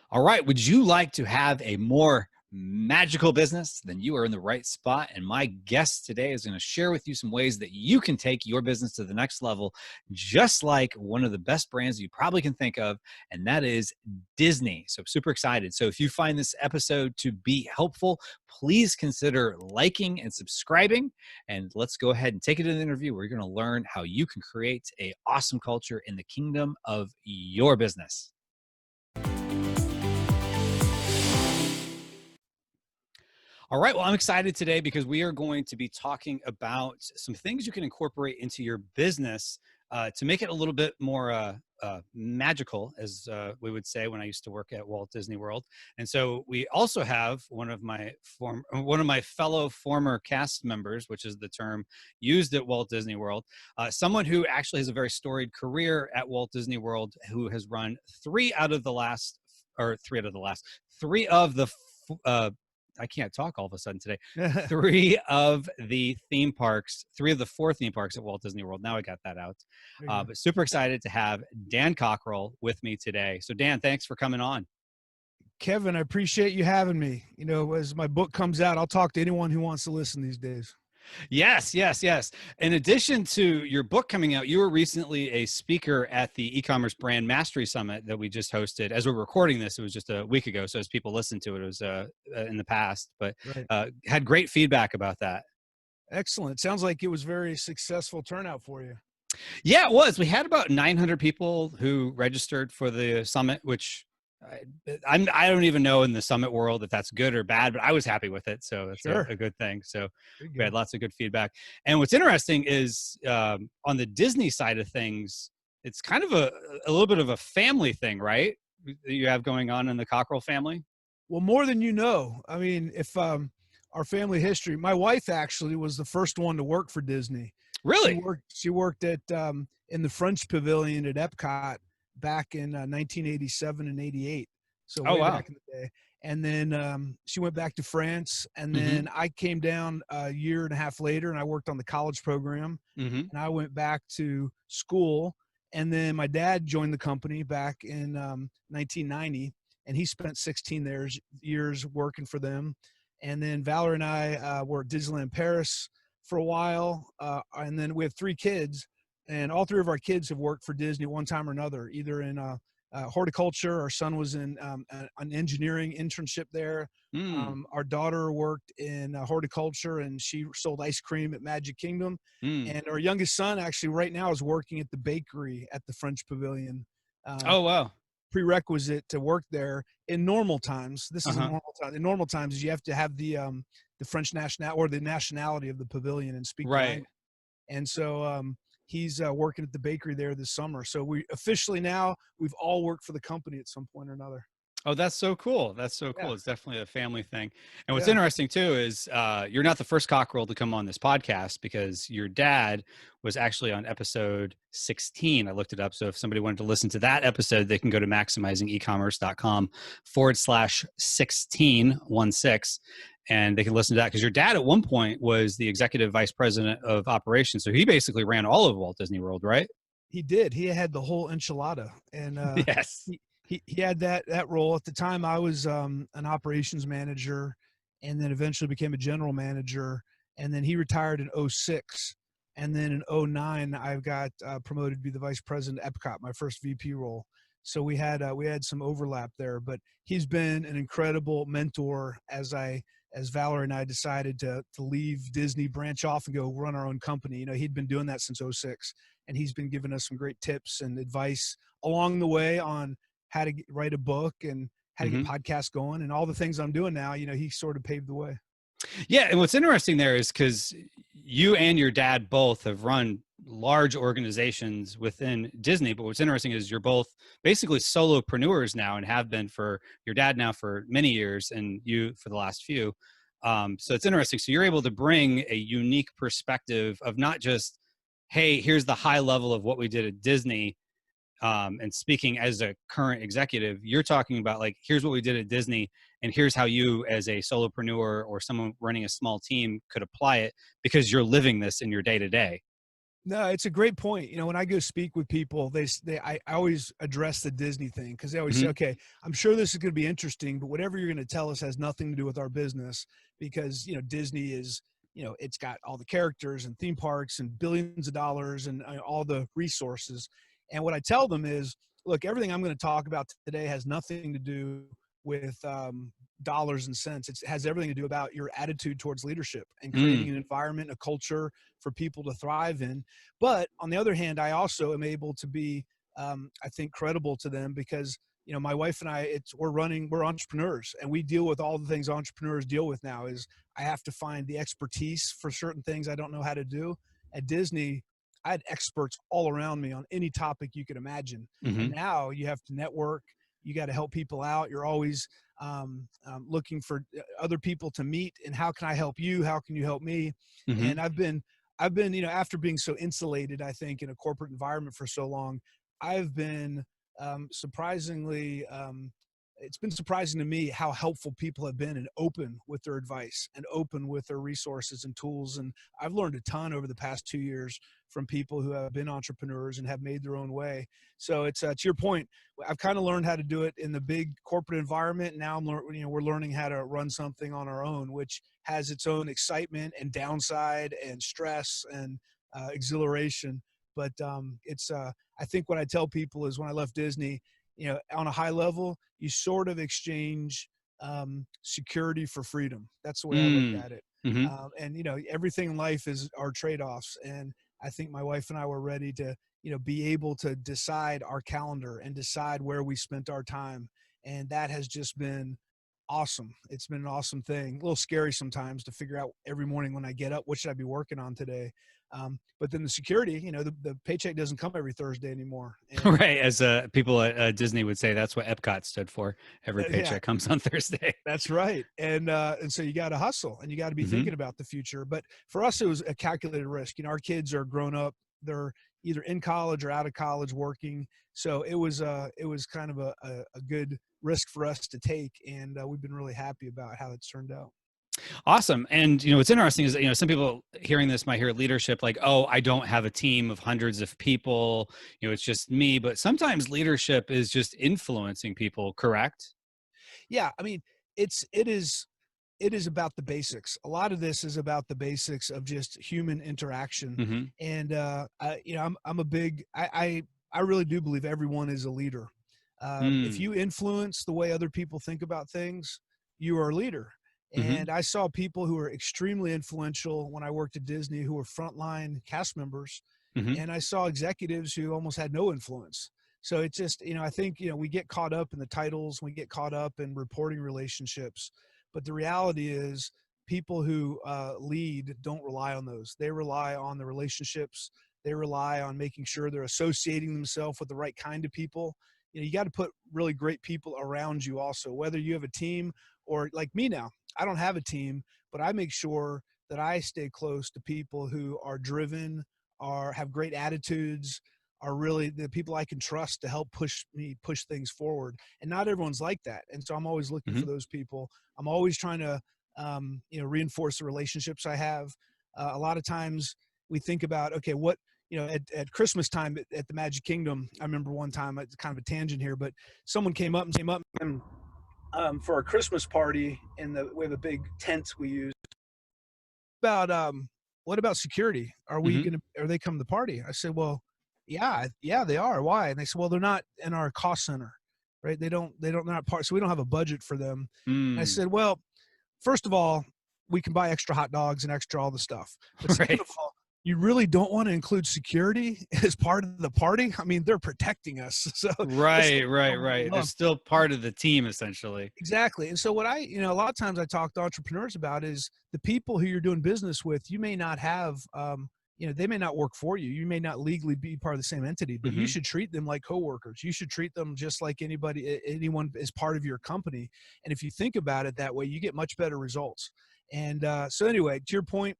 All right. Would you like to have a more magical business? Then you are in the right spot. And my guest today is going to share with you some ways that you can take your business to the next level, just like one of the best brands you probably can think of, and that is Disney. So super excited. So if you find this episode to be helpful, please consider liking and subscribing. And let's go ahead and take it to the interview. We're going to learn how you can create an awesome culture in the kingdom of your business. All right. Well, I'm excited today because we are going to be talking about some things you can incorporate into your business to make it a little bit more magical, as we would say when I used to work at Walt Disney World. And so we also have one of my fellow former cast members, which is the term used at Walt Disney World, someone who actually has a very storied career at Walt Disney World, who has run three of the I can't talk all of a sudden today. Three of the four theme parks at Walt Disney World. Now I got that out. But super excited to have Dan Cockerell with me today. So Dan, thanks for coming on. Kevin, I appreciate you having me. You know, as my book comes out, I'll talk to anyone who wants to listen these days. Yes. In addition to your book coming out, you were recently a speaker at the Ecommerce Brand Mastery Summit that we just hosted. As we're recording this, it was just a week ago. So as people listen to it, it was in the past, but had great feedback about that. Excellent. Sounds like it was very successful turnout for you. Yeah, it was. We had about 900 people who registered for the summit, which I don't even know in the summit world if that's good or bad, but I was happy with it. So it's a good thing. So we had lots of good feedback. And what's interesting is on the Disney side of things, it's kind of a little bit of a family thing, right? That you have going on in the Cockerell family. Well, more than you know. I mean, if our family history, my wife actually was the first one to work for Disney. Really? She worked at in the French Pavilion at Epcot back in 1987 and 88. So way back in the day. And then she went back to France. And then I came down a year and a half later and I worked on the college program. And I went back to school. And then my dad joined the company back in 1990. And he spent 16 years working for them. And then Valerie and I were at Disneyland Paris for a while. And then we have three kids. And all three of our kids have worked for Disney one time or another, either in horticulture. Our son was in an engineering internship there. Our daughter worked in horticulture, and she sold ice cream at Magic Kingdom. And our youngest son actually right now is working at the bakery at the French Pavilion. Prerequisite to work there in normal times. This is a normal time. In normal times, you have to have the French nationality of the pavilion and speak the language. And so he's working at the bakery there this summer. So we officially we've all worked for the company at some point or another. Oh, that's so cool. That's so cool. It's definitely a family thing. And what's interesting too is you're not the first Cockerell to come on this podcast, because your dad was actually on episode 16. I looked it up. So if somebody wanted to listen to that episode, they can go to maximizingecommerce.com/1616. And they can listen to that, because your dad at one point was the executive vice president of operations. So he basically ran all of Walt Disney World, right? He did. He had the whole enchilada. And yes. He had that role. At the time, I was an operations manager, and then eventually became a general manager. And then he retired in 2006. And then in 2009, I got promoted to be the vice president of Epcot, my first VP role. So we had some overlap there. But he's been an incredible mentor as Valerie and I decided to leave Disney, branch off, and go run our own company. You know, he'd been doing that since 2006, and he's been giving us some great tips and advice along the way on how to write a book and how to get podcasts going and all the things I'm doing now. You know, he sort of paved the way. Yeah. And what's interesting there is because you and your dad both have run large organizations within Disney, but what's interesting is you're both basically solopreneurs now, and have been for your dad now for many years and you for the last few. So it's interesting. So you're able to bring a unique perspective of not just, hey, here's the high level of what we did at Disney. And speaking as a current executive, you're talking about like, here's what we did at Disney, and here's how you as a solopreneur or someone running a small team could apply it, because you're living this in your day to day. No, it's a great point. When I go speak with people, I always address the Disney thing because they always say, Hmm. "Okay, I'm sure this is going to be interesting, but whatever you're going to tell us has nothing to do with our business because Disney is it's got all the characters and theme parks and billions of dollars and all the resources." And what I tell them is, "Look, everything I'm going to talk about today has nothing to do with dollars and cents. It has everything to do about your attitude towards leadership and creating Mm. an environment, a culture for people to thrive in." But on the other hand, I also am able to be, I think, credible to them because my wife and I, we're entrepreneurs and we deal with all the things entrepreneurs deal with now. Is I have to find the expertise for certain things I don't know how to do. At Disney, I had experts all around me on any topic you could imagine, Hmm. and now you have to network. You got to help people out. You're always looking for other people to meet, and how can I help you? How can you help me? Hmm. And I've been, after being so insulated, I think, in a corporate environment for so long, I've been surprisingly, it's been surprising to me how helpful people have been and open with their advice and open with their resources and tools. And I've learned a ton over the past 2 years from people who have been entrepreneurs and have made their own way. So it's to your point, I've kind of learned how to do it in the big corporate environment. Now we're learning how to run something on our own, which has its own excitement and downside and stress and exhilaration. But I think what I tell people is when I left Disney, on a high level, you sort of exchange security for freedom. That's the way I look Mm. at it. Hmm. And everything in life is our trade-offs. And I think my wife and I were ready to, be able to decide our calendar and decide where we spent our time. And that has just been awesome. It's been an awesome thing. A little scary sometimes to figure out every morning when I get up, what should I be working on today? But then the security, the paycheck doesn't come every Thursday anymore. And Right, as people at Disney would say, that's what Epcot stood for. Every yeah, paycheck comes on Thursday. that's right. And so you got to hustle and you got to be Hmm. thinking about the future. But for us, it was a calculated risk. Our kids are grown up. They're either in college or out of college working. So it was kind of a good risk for us to take. And we've been really happy about how it's turned out. Awesome. And what's interesting is that some people hearing this might hear leadership like, oh, I don't have a team of hundreds of people. It's just me. But sometimes leadership is just influencing people. Correct? Yeah. I mean, it is about the basics. A lot of this is about the basics of just human interaction. Hmm. And I'm a big I really do believe everyone is a leader. If Mm. you influence the way other people think about things, you are a leader. Hmm. And I saw people who were extremely influential when I worked at Disney who were frontline cast members, Hmm. and I saw executives who almost had no influence. So it's just, I think, we get caught up in the titles, we get caught up in reporting relationships, but the reality is people who lead don't rely on those. They rely on the relationships. They rely on making sure they're associating themselves with the right kind of people. You got to put really great people around you also, whether you have a team or like me now. I don't have a team, but I make sure that I stay close to people who are driven, have great attitudes, are really the people I can trust to help push things forward. And not everyone's like that. And so I'm always looking for Hmm. those people. I'm always trying to reinforce the relationships I have. A lot of times we think about, okay, what at Christmas time at the Magic Kingdom, I remember one time, it's kind of a tangent here, but someone came up and for a Christmas party, and we have a big tent we use. About what about security? Hmm. Are they coming to the party? I said, well, yeah, they are. Why? And they said, well, they're not in our cost center, right? They're not part, so we don't have a budget for them. And I Mm. said, well, first of all, we can buy extra hot dogs and extra all the stuff. But second Right. of all, you really don't want to include security as part of the party. I mean, they're protecting us. So let's Right. Right. show them Right. They're love. still part of the team, essentially. Exactly. And so what a lot of times I talk to entrepreneurs about is the people who you're doing business with, you may not have, they may not work for you. You may not legally be part of the same entity, but you Hmm. should treat them like coworkers. You should treat them just like anyone is part of your company. And if you think about it that way, you get much better results. And so anyway, to your point,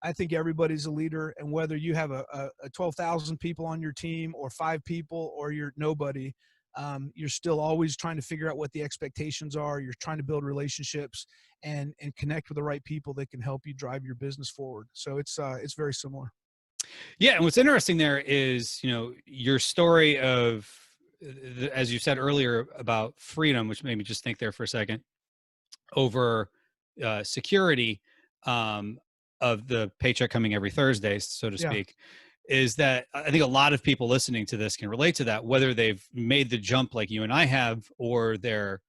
I think everybody's a leader, and whether you have a 12,000 people on your team or 5 people or you're nobody, you're still always trying to figure out what the expectations are. You're trying to build relationships and connect with the right people that can help you drive your business forward. So it's very similar. Yeah, and what's interesting there is, your story of, as you said earlier about freedom, which made me just think there for a second, over security, um, of the paycheck coming every Thursday, so to Yeah. speak, is that I think a lot of people listening to this can relate to that, whether they've made the jump like you and I have, or they're,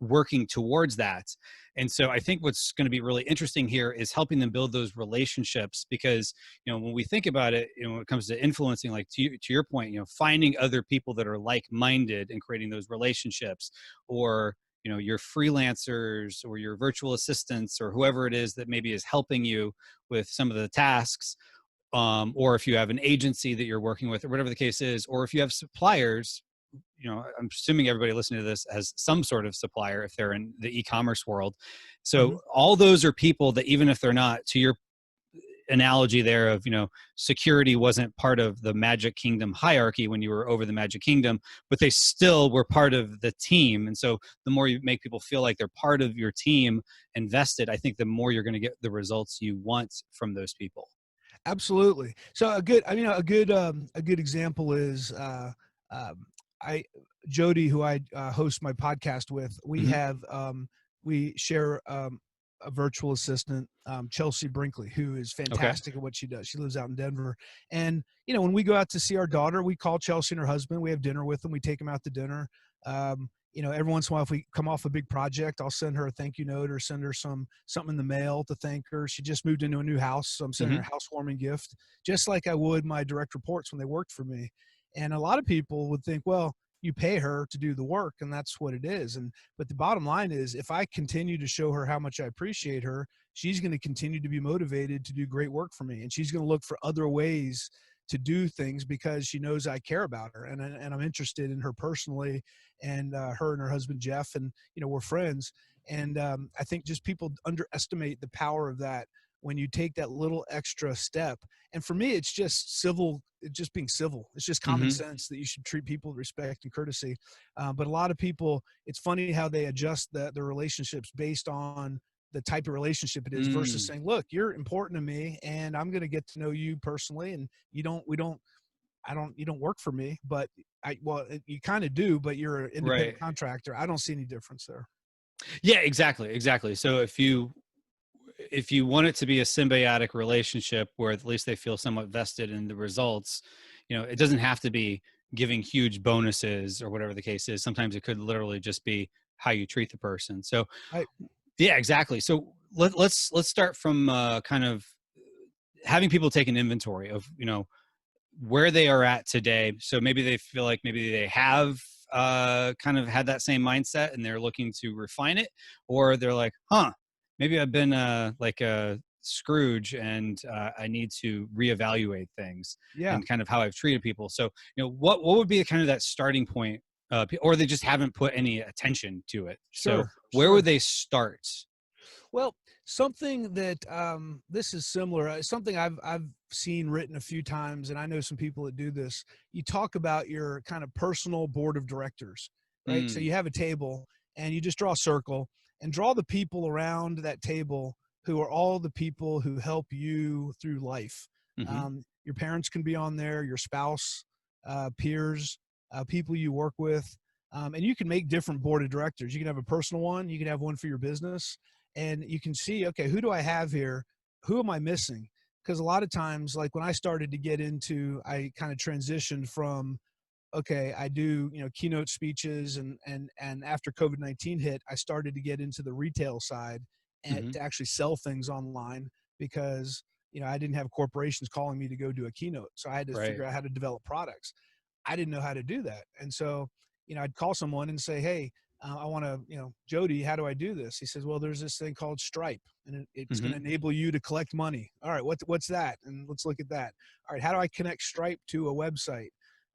working towards that. And so I think what's going to be really interesting here is helping them build those relationships, because, when we think about it, when it comes to influencing, like to your point, finding other people that are like-minded and creating those relationships, or your freelancers or your virtual assistants or whoever it is that maybe is helping you with some of the tasks, or if you have an agency that you're working with or whatever the case is, or if you have suppliers. I'm assuming everybody listening to this has some sort of supplier if they're in the e-commerce world. Hmm. So all those are people that, even if they're not, to your analogy there of, security wasn't part of the Magic Kingdom hierarchy when you were over the Magic Kingdom, but they still were part of the team. And so the more you make people feel like they're part of your team, invested, I think the more you're going to get the results you want from those people. Absolutely. So a good example is um, I Jody, who I host my podcast with. Mm-hmm. We share a virtual assistant, Chelsea Brinkley, who is Okay. fantastic at what she does. She lives out in Denver, and when we go out to see our daughter, we call Chelsea and her husband. We have dinner with them. We take them out to dinner. Every once in a while, if we come off a big project, I'll send her a thank you note or send her something in the mail to thank her. She just moved into a new house, so I'm sending Mm-hmm. her a housewarming gift, just like I would my direct reports when they worked for me. And a lot of people would think, well, you pay her to do the work, and that's what it is. But the bottom line is, if I continue to show her how much I appreciate her, she's going to continue to be motivated to do great work for me, and she's going to look for other ways to do things because she knows I care about her, and I'm interested in her personally, and her and her husband Jeff, and we're friends. And I think just people underestimate the power of that when you take that little extra step. And for me, it's just civil. It's just being civil. It's just common Mm-hmm. sense that you should treat people with respect and courtesy. But a lot of people, it's funny how they adjust the relationships based on the type of relationship it is, versus Mm. saying, look, you're important to me and I'm going to get to know you personally. And you don't work for me, but you kind of do, but you're an independent Right. contractor. I don't see any difference there. Yeah, exactly. So if you want it to be a symbiotic relationship where at least they feel somewhat vested in the results, it doesn't have to be giving huge bonuses or whatever the case is. Sometimes it could literally just be how you treat the person. So I, yeah, exactly. So let's start from kind of having people take an inventory of, where they are at today. So maybe they feel like maybe they have kind of had that same mindset and they're looking to refine it, or they're like, maybe I've been like a Scrooge and I need to reevaluate things yeah, and kind of how I've treated people. So, what would be kind of that starting point, or they just haven't put any attention to it. So where would sure. they start? Well, something that this is similar. Something I've seen written a few times, and I know some people that do this. You talk about your kind of personal board of directors, right? So Mm, you have a table, and you just draw a circle and draw the people around that table who are all the people who help you through life. mm-hmm, Your parents can be on there, your spouse, peers, people you work with, and you can make different board of directors. You can have a personal one, you can have one for your business, and you can see, okay, who do I have here? Who am I missing? Because a lot of times, like when I started to get into, I kind of transitioned from, okay, I do, keynote speeches, and after COVID-19 hit, I started to get into the retail side and mm-hmm. to actually sell things online because, I didn't have corporations calling me to go do a keynote. So I had to Right. figure out how to develop products. I didn't know how to do that. And so, I'd call someone and say, hey, I want to, Jody, how do I do this? He says, well, there's this thing called Stripe, and it's going Mm-hmm. to enable you to collect money. All right, what's that? And let's look at that. All right, how do I connect Stripe to a website?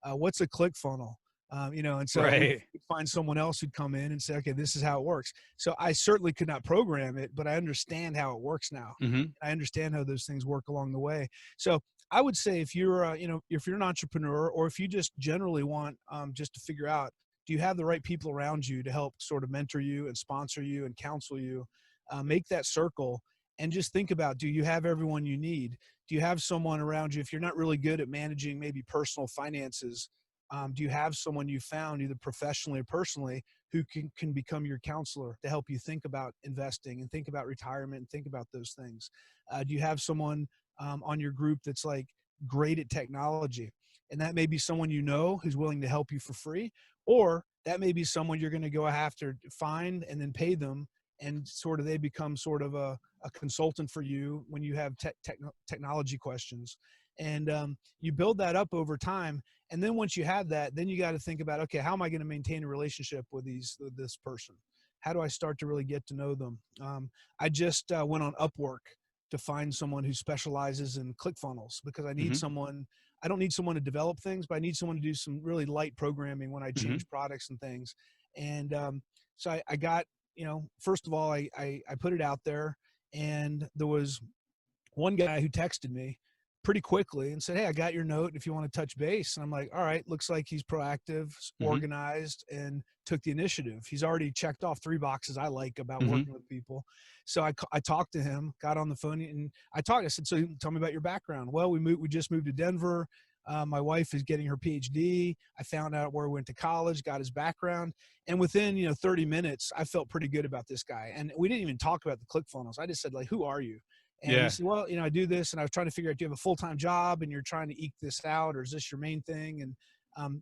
What's a click funnel? And so we'd Right. find someone else who'd come in and say, okay, this is how it works. So I certainly could not program it, but I understand how it works now. Mm-hmm. I understand how those things work along the way. So I would say if you're, if you're an entrepreneur, or if you just generally want just to figure out, do you have the right people around you to help sort of mentor you and sponsor you and counsel you, make that circle and just think about, do you have everyone you need? do you have someone around you, if you're not really good at managing maybe personal finances, do you have someone you found either professionally or personally who can become your counselor to help you think about investing and think about retirement and think about those things? Do you have someone on your group that's like great at technology? And that may be someone you know who's willing to help you for free, or that may be someone you're going to go after, find, and then pay them, and sort of they become sort of a consultant for you when you have technology questions. And you build that up over time. And then once you have that, then you got to think about, okay, how am I going to maintain a relationship with this person? How do I start to really get to know them? I just went on Upwork to find someone who specializes in ClickFunnels, because I need someone. I don't need someone to develop things, but I need someone to do some really light programming when I change products and things. And so I got, first of all, I put it out there, and there was one guy who texted me pretty quickly and said, "Hey, I got your note if you want to touch base." And I'm like, all right, looks like he's proactive, organized, and took the initiative. He's already checked off 3 boxes I like about working with people. So I talked to him, got on the phone, and I said, "So tell me about your background." "Well, we just moved to Denver. My wife is getting her PhD. I found out where he went to college, got his background." And within, 30 minutes, I felt pretty good about this guy. And we didn't even talk about the ClickFunnels. I just said, like, "Who are you?" And he Yeah. said, "Well, I do this." And I was trying to figure out, do you have a full-time job and you're trying to eke this out, or is this your main thing? And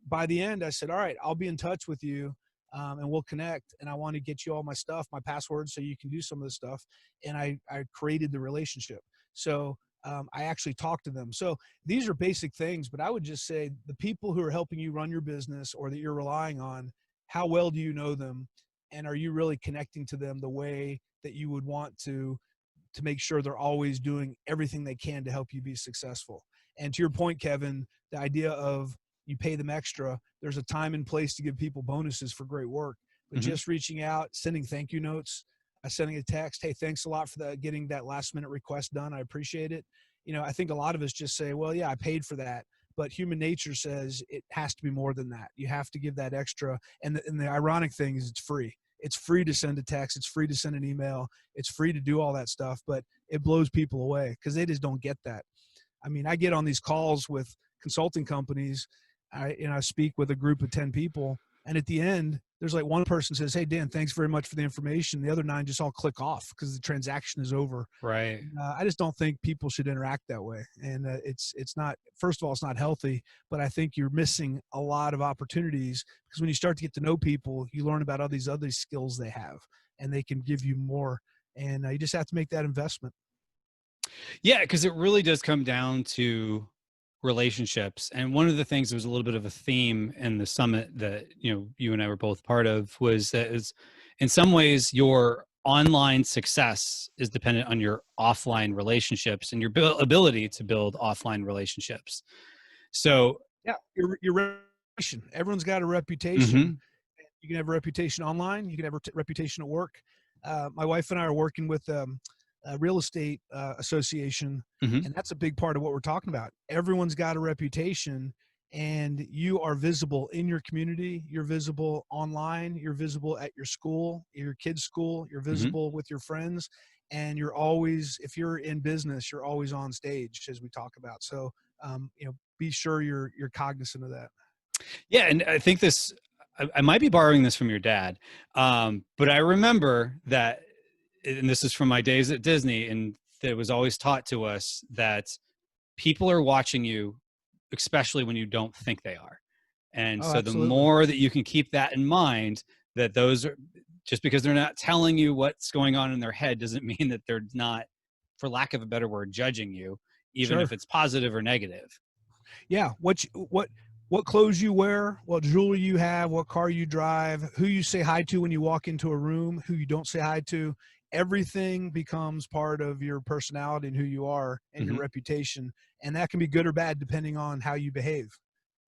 by the end, I said, "All right, I'll be in touch with you, and we'll connect. And I want to get you all my stuff, my passwords, so you can do some of this stuff." And I created the relationship. So I actually talked to them. So these are basic things, but I would just say the people who are helping you run your business or that you're relying on, how well do you know them? And are you really connecting to them the way that you would want to make sure they're always doing everything they can to help you be successful? And to your point, Kevin, the idea of you pay them extra, there's a time and place to give people bonuses for great work, but just reaching out, sending thank you notes, sending a text, "Hey, thanks a lot for getting that last minute request done. I appreciate it." I think a lot of us just say, "Well, yeah, I paid for that." But human nature says it has to be more than that. You have to give that extra. And the ironic thing is it's free. It's free to send a text. It's free to send an email. It's free to do all that stuff, but it blows people away because they just don't get that. I mean, I get on these calls with consulting companies. I speak with a group of 10 people, and at the end, there's like one person says, "Hey, Dan, thanks very much for the information." The other 9 just all click off because the transaction is over. Right. I just don't think people should interact that way. And it's not, first of all, it's not healthy, but I think you're missing a lot of opportunities, because when you start to get to know people, you learn about all these other skills they have, and they can give you more. And you just have to make that investment. Yeah, because it really does come down to relationships. And one of the things that was a little bit of a theme in the summit that you and I were both part of was that is, in some ways, your online success is dependent on your offline relationships and your ability to build offline relationships. So Yeah, your reputation. Everyone's got a reputation. You can have a reputation online. You can have a reputation at work. My wife and I are working with a real estate association, and that's a big part of what we're talking about. Everyone's got a reputation, and you are visible in your community. You're visible online. You're visible at your school, your kids' school. You're visible with your friends, and you're always, if you're in business, you're always on stage, as we talk about. So, be sure you're cognizant of that. Yeah, and I think this, I might be borrowing this from your dad, but I remember that, and this is from my days at Disney, and it was always taught to us that people are watching you, especially when you don't think they are. And Oh, so the absolutely. more that you can keep that in mind, that those are, just because they're not telling you what's going on in their head doesn't mean that they're not, for lack of a better word, judging you, even Sure. if it's positive or negative. Yeah. What clothes you wear, what jewelry you have, what car you drive, who you say hi to when you walk into a room, who you don't say hi to, everything becomes part of your personality and who you are and your Mhm. reputation. And that can be good or bad depending on how you behave.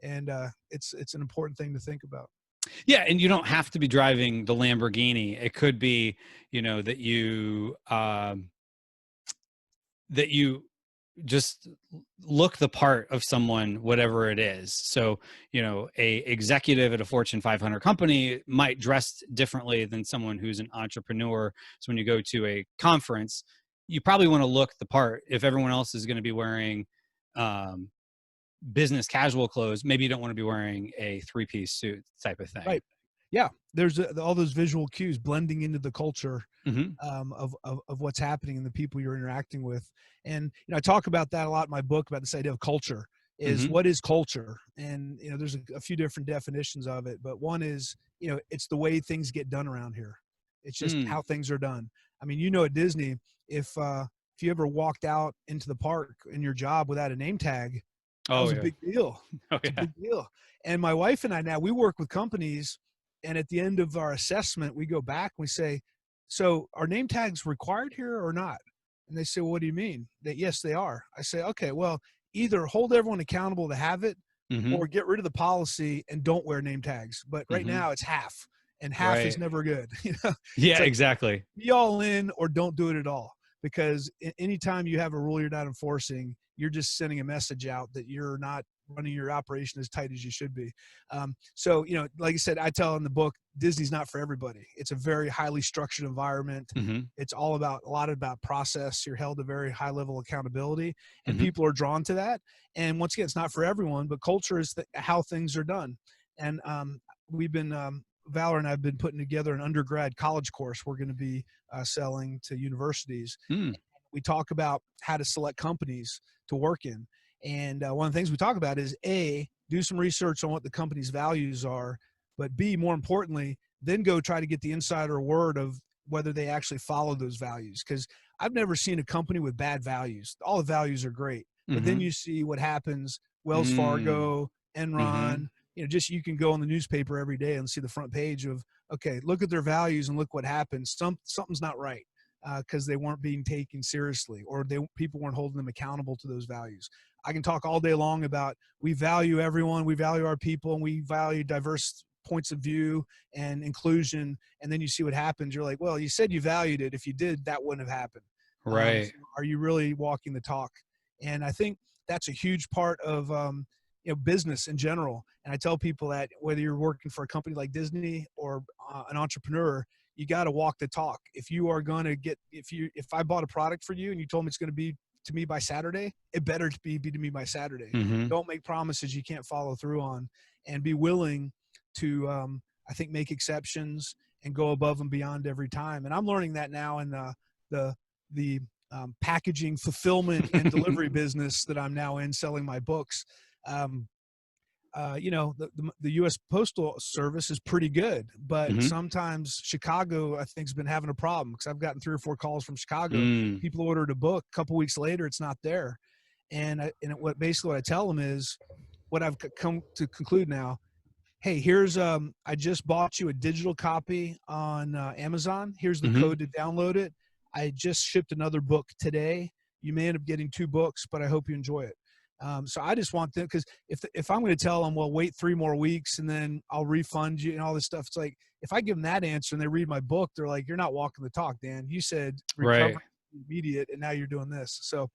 And it's an important thing to think about. Yeah, and you don't have to be driving the Lamborghini. It could be, that you just look the part of someone, whatever it is. So, a executive at a Fortune 500 company might dress differently than someone who's an entrepreneur. So when you go to a conference, you probably want to look the part. If everyone else is going to be wearing business casual clothes, maybe you don't want to be wearing a 3-piece suit type of thing. Right. Yeah. There's all those visual cues blending into the culture of what's happening and the people you're interacting with. And, I talk about that a lot in my book about this idea of culture is what is culture? And, there's a few different definitions of it, but one is, it's the way things get done around here. It's just how things are done. I mean, at Disney, if you ever walked out into the park in your job without a name tag, that was a big deal. It's a big deal. And my wife and I now, we work with companies, and at the end of our assessment, we go back and we say, so are name tags required here or not? And they say, well, what do you mean? That yes, they are. I say, okay, well, either hold everyone accountable to have it or get rid of the policy and don't wear name tags. But right now it's half, and half is never good. Yeah, exactly. Be all in or don't do it at all. Because anytime you have a rule you're not enforcing, you're just sending a message out that you're not running your operation as tight as you should be. So, like I said, I tell in the book, Disney's not for everybody. It's a very highly structured environment. It's a lot about process. You're held to very high level accountability, and people are drawn to that. And once again, it's not for everyone, but culture is how things are done. And we've been, Valor and I have been putting together an undergrad college course we're going to be selling to universities. We talk about how to select companies to work in. And one of the things we talk about is A, do some research on what the company's values are, but B, more importantly, then go try to get the insider word of whether they actually follow those values. Because I've never seen a company with bad values. All the values are great, but then you see what happens. Wells Fargo, Enron, just you can go on the newspaper every day and see the front page of, okay, look at their values and look what happens. Something's not right because they weren't being taken seriously, or people weren't holding them accountable to those values. I can talk all day long about we value everyone, we value our people, and we value diverse points of view and inclusion. And then you see what happens. You're like, well, you said you valued it. If you did, that wouldn't have happened. Right. So are you really walking the talk? And I think that's a huge part of business in general. And I tell people that whether you're working for a company like Disney or an entrepreneur, you got to walk the talk. If you are going to if I bought a product for you and you told me it's going to be to me by Saturday, it better be to me by Saturday. Don't make promises you can't follow through on, and be willing to, I think, make exceptions and go above and beyond every time. And I'm learning that now in the packaging, fulfillment, and delivery business that I'm now in, selling my books. The U.S. Postal Service is pretty good, but sometimes Chicago, I think, has been having a problem because I've gotten 3 or 4 calls from Chicago. People ordered a book. A couple weeks later, it's not there. And what I tell them is what I've come to conclude now. Hey, here's I just bought you a digital copy on Amazon. Here's the code to download it. I just shipped another book today. You may end up getting 2 books, but I hope you enjoy it. So I just want them, because if I'm going to tell them, well, wait 3 more weeks and then I'll refund you and all this stuff, it's like, if I give them that answer and they read my book, they're like, you're not walking the talk, Dan. You said recovery immediate, and now you're doing this. So,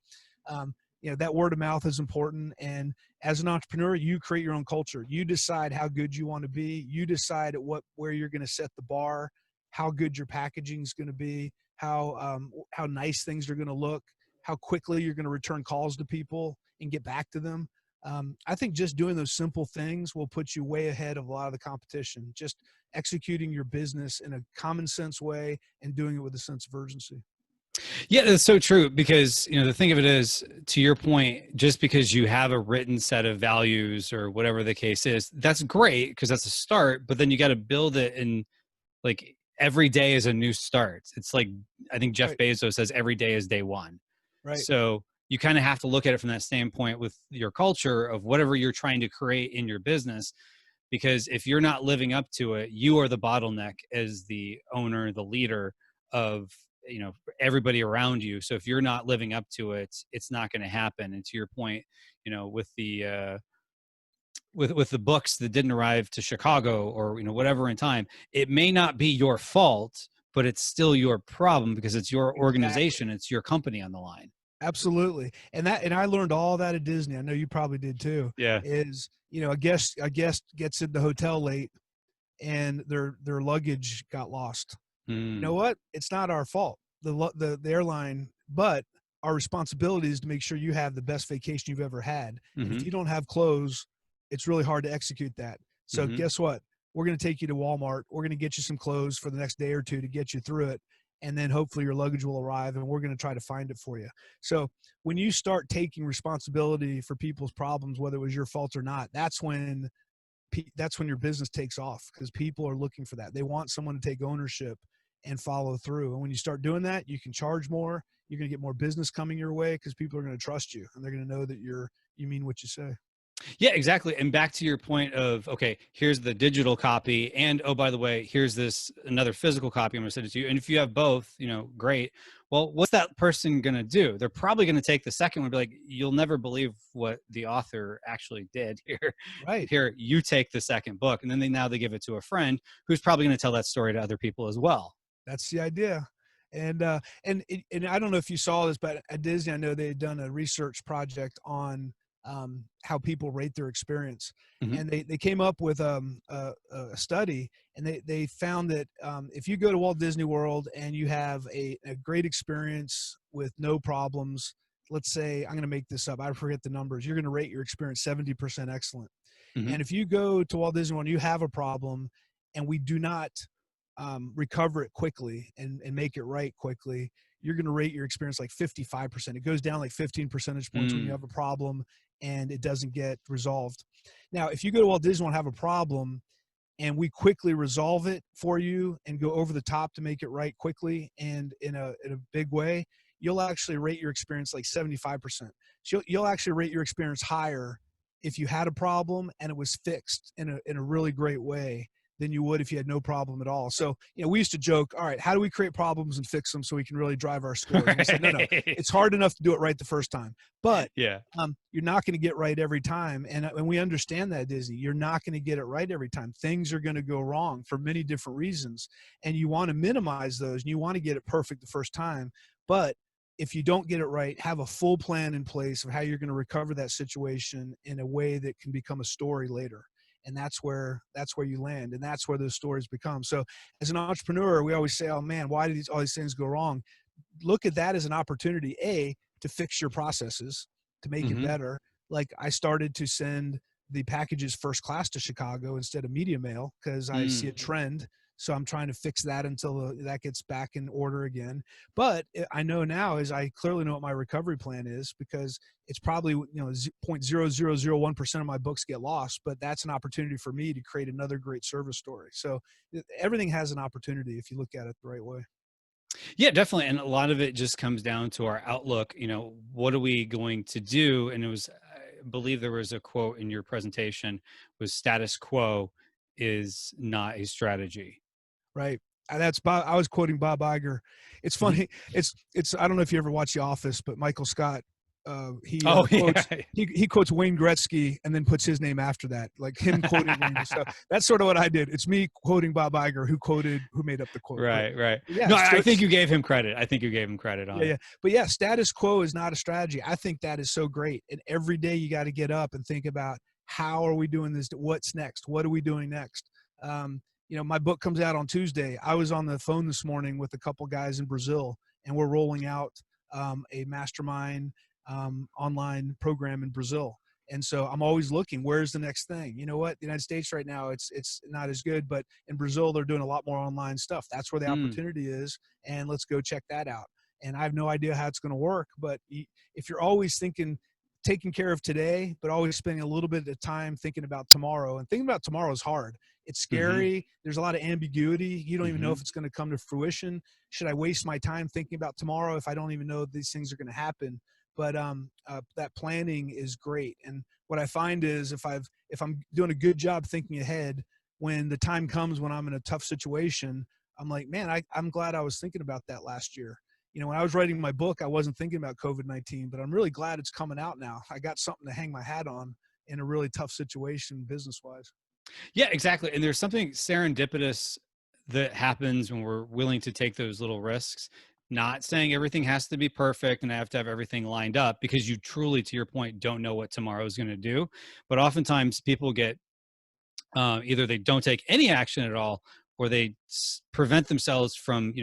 that word of mouth is important. And as an entrepreneur, you create your own culture. You decide how good you want to be. You decide where you're going to set the bar, how good your packaging is going to be, how nice things are going to look, how quickly you're going to return calls to people and get back to them. I think just doing those simple things will put you way ahead of a lot of the competition. Just executing your business in a common sense way and doing it with a sense of urgency. Yeah, that's so true, because, the thing of it is, to your point, just because you have a written set of values or whatever the case is, that's great because that's a start, but then you got to build it, and like every day is a new start. It's like, I think Jeff Bezos says every day is day one. Right. So you kind of have to look at it from that standpoint with your culture of whatever you're trying to create in your business, because if you're not living up to it, you are the bottleneck as the owner, the leader of, everybody around you. So if you're not living up to it, it's not going to happen. And to your point, with the with the books that didn't arrive to Chicago or whatever in time, it may not be your fault, but it's still your problem because it's your organization, it's your company on the line. Absolutely. And I learned all that at Disney. I know you probably did too. Yeah. Is, a guest gets in the hotel late and their luggage got lost. You know what? It's not our fault. the airline, but our responsibility is to make sure you have the best vacation you've ever had. And if Mm-hmm. you don't have clothes, it's really hard to execute that. So Mm-hmm. guess what? We're going to take you to Walmart. We're going to get you some clothes for the next day or two to get you through it. And then hopefully your luggage will arrive and we're going to try to find it for you. So when you start taking responsibility for people's problems, whether it was your fault or not, that's when your business takes off, because people are looking for that. They want someone to take ownership and follow through. And when you start doing that, you can charge more. You're going to get more business coming your way because people are going to trust you and they're going to know that you mean what you say. Yeah, exactly. And back to your point of, okay, here's the digital copy. And oh, by the way, here's this another physical copy. I'm going to send it to you. And if you have both, great. Well, what's that person going to do? They're probably going to take the second one and be like, you'll never believe what the author actually did here. Right. Here, you take the second book. And then now they give it to a friend who's probably going to tell that story to other people as well. That's the idea. And I don't know if you saw this, but at Disney, I know they had done a research project on how people rate their experience. Mm-hmm. And they came up with a study, and they found that if you go to Walt Disney World and you have a great experience with no problems, let's say, I'm going to make this up, I forget the numbers, you're going to rate your experience 70% excellent. Mm-hmm. And if you go to Walt Disney World and you have a problem and we do not recover it quickly and make it right quickly, you're going to rate your experience like 55%. It goes down like 15 percentage points when you have a problem and it doesn't get resolved. Now, if you go to Walt Disney World and have a problem and we quickly resolve it for you and go over the top to make it right quickly and in a big way, you'll actually rate your experience like 75%. So you'll actually rate your experience higher if you had a problem and it was fixed in a really great way than you would if you had no problem at all. So, we used to joke, all right, how do we create problems and fix them so we can really drive our scores? And we said, no, it's hard enough to do it right the first time, but yeah, you're not going to get right every time. And we understand that, Disney, you're not going to get it right every time. Things are going to go wrong for many different reasons. And you want to minimize those and you want to get it perfect the first time. But if you don't get it right, have a full plan in place of how you're going to recover that situation in a way that can become a story later. And that's where you land, and that's where those stories become. So as an entrepreneur, we always say, oh man, why did all these things go wrong? Look at that as an opportunity, to fix your processes, to make it better. Like, I started to send the packages first class to Chicago instead of media mail because I see a trend. So I'm trying to fix that until that gets back in order again. But I know now is I clearly know what my recovery plan is, because it's probably 0.0001% of my books get lost, but that's an opportunity for me to create another great service story. So everything has an opportunity if you look at it the right way. Yeah, definitely. And a lot of it just comes down to our outlook. What are we going to do? And I believe there was a quote in your presentation, was status quo is not a strategy. Right. That's Bob. I was quoting Bob Iger. It's funny. It's I don't know if you ever watch The Office, but Michael Scott, quotes, yeah. he quotes Wayne Gretzky and then puts his name after that, like him quoting Wayne. So that's sort of what I did. It's me quoting Bob Iger, who made up the quote. Right. Yeah. No, I think you gave him credit. I think you gave him credit on it. Yeah. But yeah, status quo is not a strategy. I think that is so great. And every day you got to get up and think about, how are we doing this? What's next? What are we doing next? My book comes out on Tuesday. I was on the phone this morning with a couple guys in Brazil, and we're rolling out a mastermind online program in Brazil. And so I'm always looking, where's the next thing? You know what? The United States right now, it's not as good, but in Brazil, they're doing a lot more online stuff. That's where the opportunity is. And let's go check that out. And I have no idea how it's going to work, but if you're always taking care of today, but always spending a little bit of time thinking about tomorrow, and thinking about tomorrow is hard. It's scary. There's a lot of ambiguity. You don't even know if it's going to come to fruition. Should I waste my time thinking about tomorrow if I don't even know these things are going to happen? But that planning is great. And what I find is if I'm doing a good job thinking ahead, when the time comes when I'm in a tough situation, I'm like, man, I'm glad I was thinking about that last year. When I was writing my book, I wasn't thinking about COVID-19, but I'm really glad it's coming out now. I got something to hang my hat on in a really tough situation business-wise. Yeah, exactly. And there's something serendipitous that happens when we're willing to take those little risks. Not saying everything has to be perfect and I have to have everything lined up, because you truly, to your point, don't know what tomorrow is going to do. But oftentimes people get either they don't take any action at all, or they prevent themselves from,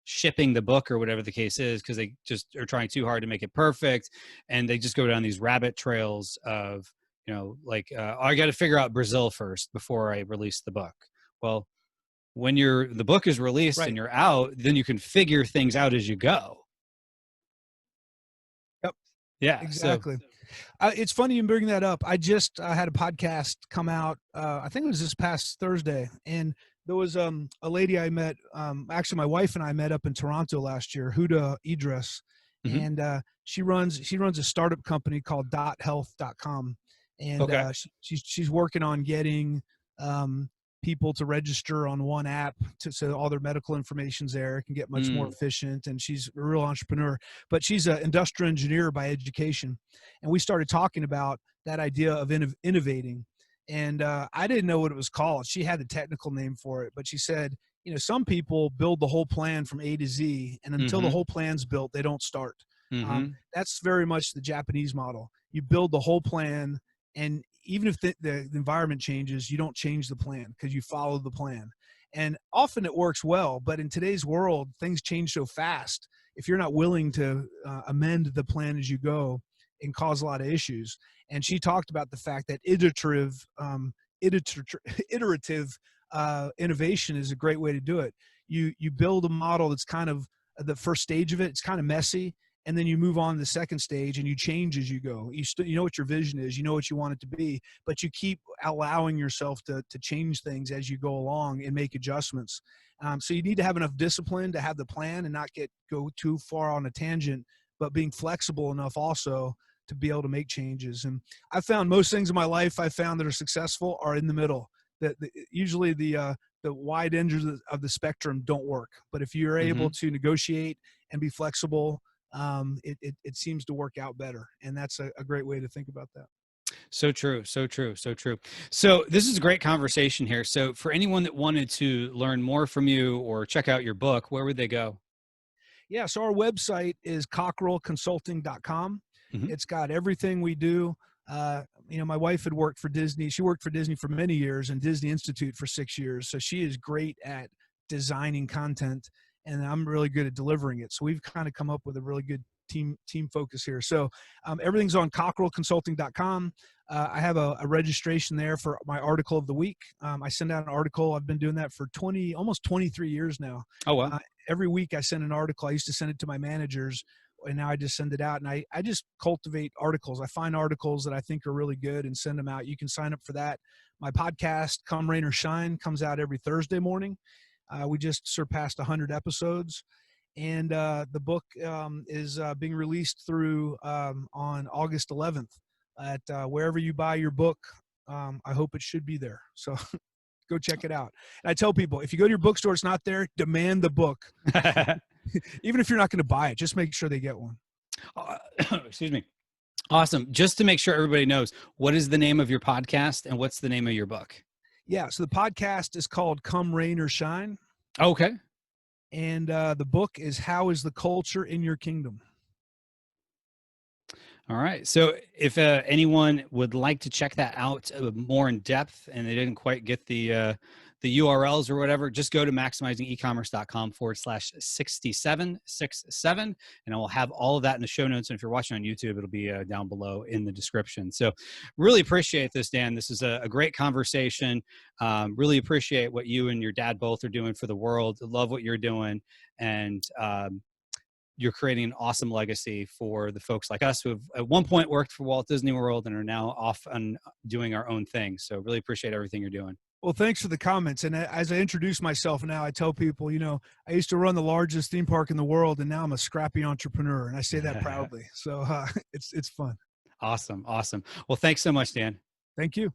shipping the book or whatever the case is, because they just are trying too hard to make it perfect, and they just go down these rabbit trails of, like, I got to figure out Brazil first before I release the book. Well, when the book is released Right. and you're out, then you can figure things out as you go. Yep. Yeah. Exactly. It's funny you bring that up. I just had a podcast come out. I think it was this past Thursday, and there was a lady I met. Actually, my wife and I met up in Toronto last year, Huda Idris, Mm-hmm. and she runs a startup company called .health.com, and Okay. she's working on getting people to register on one app so all their medical information's there. It can get much more efficient, and she's a real entrepreneur. But she's an industrial engineer by education, and we started talking about that idea of innovating. And I didn't know what it was called. She had the technical name for it, but she said, some people build the whole plan from A to Z, and until the whole plan's built, they don't start. That's very much the Japanese model. You build the whole plan, and even if the environment changes, you don't change the plan because you follow the plan. And often it works well, but in today's world, things change so fast. If you're not willing to amend the plan as you go, and cause a lot of issues. And she talked about the fact that iterative innovation is a great way to do it. You build a model that's kind of the first stage of it. It's kind of messy, and then you move on to the second stage and you change as you go. You know what your vision is, you know what you want it to be, but you keep allowing yourself to change things as you go along and make adjustments. So you need to have enough discipline to have the plan and not go too far on a tangent, but being flexible enough also to be able to make changes. And I found most things in my life that are successful are in the middle. Usually the wide ends of the spectrum don't work, but if you're able to negotiate and be flexible, it seems to work out better. And that's a great way to think about that. So true. So true. So true. So this is a great conversation here. So for anyone that wanted to learn more from you or check out your book, where would they go? Yeah. So our website is cockerellconsulting.com. It's got everything we do. My wife had worked for Disney. She worked for Disney for many years and Disney Institute for 6 years. So she is great at designing content, and I'm really good at delivering it. So we've kind of come up with a really good team focus here. So everything's on cockerellconsulting.com. I have a registration there for my article of the week. I send out an article. I've been doing that for almost 23 years now. Oh, wow. Every week I send an article. I used to send it to my managers, and now I just send it out, and I just cultivate articles. I find articles that I think are really good and send them out. You can sign up for that. My podcast, Come Rain or Shine, comes out every Thursday morning. We just surpassed 100 episodes, and the book is being released through on August 11th at wherever you buy your book. I hope it should be there. So go check it out. And I tell people, if you go to your bookstore, it's not there, demand the book. Even if you're not going to buy it, just make sure they get one. Excuse me. Awesome. Just to make sure everybody knows, what is the name of your podcast and what's the name of your book? Yeah. So the podcast is called Come Rain or Shine. Okay. And the book is How is the Culture in Your Kingdom? All right. So if anyone would like to check that out more in depth and they didn't quite get the URLs or whatever, just go to maximizingecommerce.com/6767, and I will have all of that in the show notes. And if you're watching on YouTube, it'll be down below in the description. So really appreciate this, Dan. This is a great conversation. Really appreciate what you and your dad both are doing for the world. Love what you're doing. And you're creating an awesome legacy for the folks like us who have at one point worked for Walt Disney World and are now off and doing our own thing. So really appreciate everything you're doing. Well, thanks for the comments. And as I introduce myself now, I tell people, I used to run the largest theme park in the world, and now I'm a scrappy entrepreneur, and I say that proudly. So it's fun. Awesome. Awesome. Well, thanks so much, Dan. Thank you.